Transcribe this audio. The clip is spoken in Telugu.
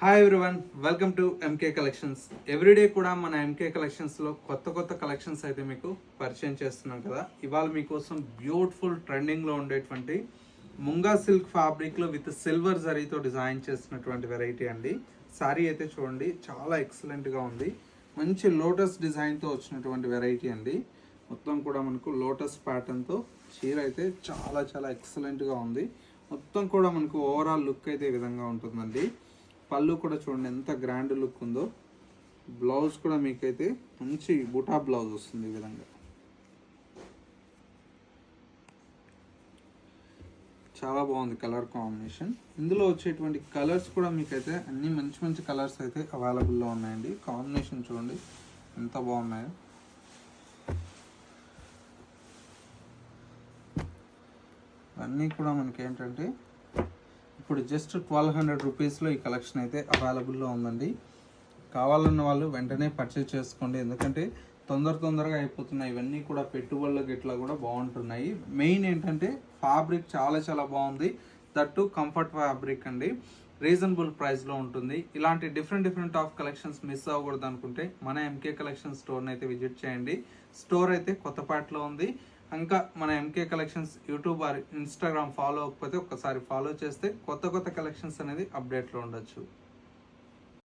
Hi everyone, welcome to MK collections. Everyday కూడా మన ఎంకే కలెక్షన్స్లో కొత్త కలెక్షన్స్ అయితే మీకు పరిచయం చేస్తున్నాం కదా. ఇవాళ మీకోసం బ్యూటిఫుల్ ట్రెండింగ్లో ఉండేటువంటి ముంగా సిల్క్ ఫ్యాబ్రిక్లో విత్ సిల్వర్ జరీతో డిజైన్ చేసినటువంటి వెరైటీ అండి. శారీ అయితే చూడండి, చాలా ఎక్సలెంట్గా ఉంది. మంచి లోటస్ డిజైన్తో వచ్చినటువంటి వెరైటీ అండి. మొత్తం కూడా మనకు లోటస్ ప్యాటర్న్తో చీర అయితే చాలా ఎక్సలెంట్గా ఉంది. మొత్తం కూడా మనకు ఓవరాల్ లుక్ అయితే ఈ విధంగా ఉంటుందండి. పళ్ళు కూడా చూడండి ఎంత గ్రాండ్ లుక్ ఉందో. బ్లౌజ్ కూడా మీకైతే మంచి బుటా బ్లౌజ్ వస్తుంది ఈ విధంగా. చాలా బాగుంది కలర్ కాంబినేషన్. ఇందులో వచ్చేటువంటి కలర్స్ కూడా మీకైతే అన్ని మంచి కలర్స్ అయితే అవైలబుల్లో ఉన్నాయండి. కాంబినేషన్ చూడండి ఎంత బాగున్నాయో. అన్నీ కూడా మనకి ఏంటంటే ఇప్పుడు జస్ట్ 1200 రూపీస్లో ఈ కలెక్షన్ అయితే అవైలబుల్లో ఉందండి. కావాలన్న వాళ్ళు వెంటనే పర్చేజ్ చేసుకోండి, ఎందుకంటే తొందరగా అయిపోతున్నాయి. ఇవన్నీ కూడా పెట్టుబడులకు ఇట్లా కూడా బాగుంటున్నాయి. మెయిన్ ఏంటంటే ఫ్యాబ్రిక్ చాలా బాగుంది. దట్టు కంఫర్ట్ ఫ్యాబ్రిక్ అండి. రీజనబుల్ ప్రైస్లో ఉంటుంది. ఇలాంటి డిఫరెంట్ ఆఫ్ కలెక్షన్స్ మిస్ అవ్వకూడదు అనుకుంటే మన ఎంకే కలెక్షన్ స్టోర్ని అయితే విజిట్ చేయండి. స్టోర్ అయితే కొత్తపేటలో ఉంది. ఇంకా మన MK collections YouTube or Instagram follow అవ్వకపోతే ఒక్కసారి ఫాలో చేస్తే కొత్త కలెక్షన్స్ అనేది అప్డేట్లో ఉండొచ్చు.